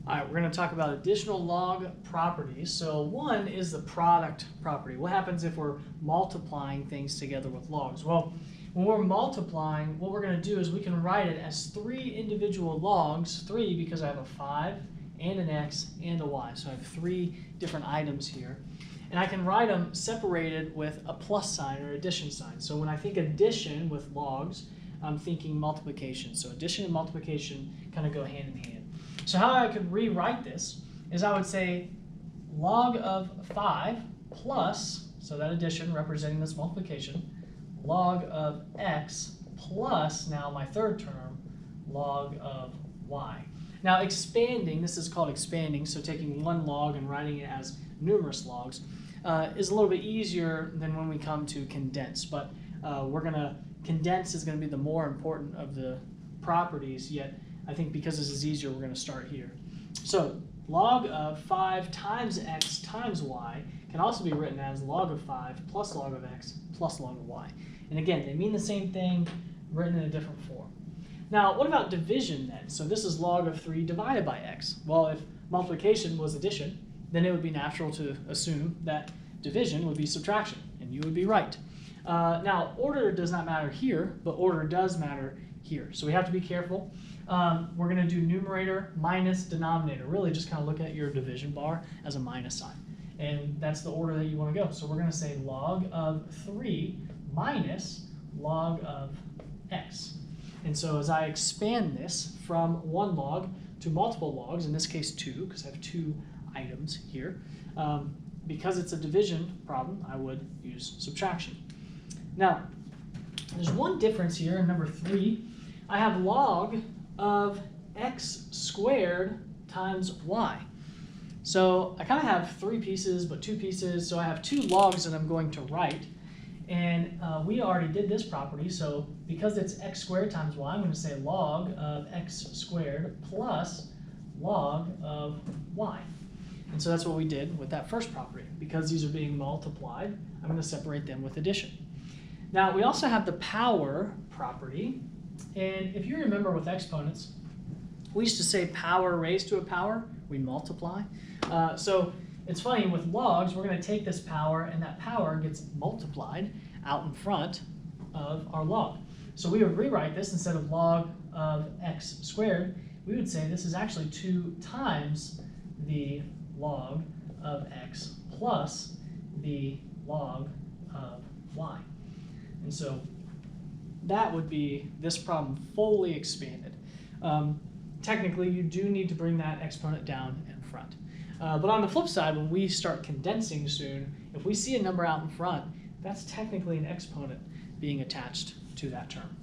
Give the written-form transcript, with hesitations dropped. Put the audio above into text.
All right, we're going to talk about additional log properties. So one is the product property. What happens if we're multiplying things together with logs? Well, when we're multiplying, what we're going to do is we can write it as three individual logs, three because I have a 5 and an x and a y. So I have three different items here. And I can write them separated with a plus sign or addition sign. So when I think addition with logs, I'm thinking multiplication. So addition and multiplication kind of go hand in hand. So how I could rewrite this is I would say log of 5 plus, so that addition representing this multiplication, log of x plus, now my third term, log of y. Now expanding, this is called expanding, so taking one log and writing it as numerous logs is a little bit easier than when we come to condense, but condense is going to be the more important of the properties, yet I think because this is easier, we're going to start here. So log of 5 times x times y can also be written as log of 5 plus log of x plus log of y. And again, they mean the same thing, written in a different form. Now, what about division then? So this is log of 3 divided by x. Well, if multiplication was addition, then it would be natural to assume that division would be subtraction, and you would be right. Now, order does not matter here, but order does matter here. So we have to be careful. We're going to do numerator minus denominator. Really just kind of look at your division bar as a minus sign. And that's the order that you want to go. So we're going to say log of 3 minus log of x. And so as I expand this from one log to multiple logs, in this case 2, because I have 2 items here, because it's a division problem, I would use subtraction. Now, there's one difference here in number 3. I have log of x squared times y. So I kind of have 3 pieces, but 2 pieces, so I have 2 logs that I'm going to write. And we already did this property, so because it's x squared times y, I'm going to say log of x squared plus log of y. And so that's what we did with that first property. Because these are being multiplied, I'm going to separate them with addition. Now, we also have the power property. And if you remember with exponents, we used to say power raised to a power, we multiply. So it's funny, with logs, we're going to take this power, and that power gets multiplied out in front of our log. So we would rewrite this instead of log of x squared, we would say this is actually 2 times the log of x plus the log of y. And so that would be this problem fully expanded. Technically, you do need to bring that exponent down in front. But on the flip side, when we start condensing soon, if we see a number out in front, that's technically an exponent being attached to that term.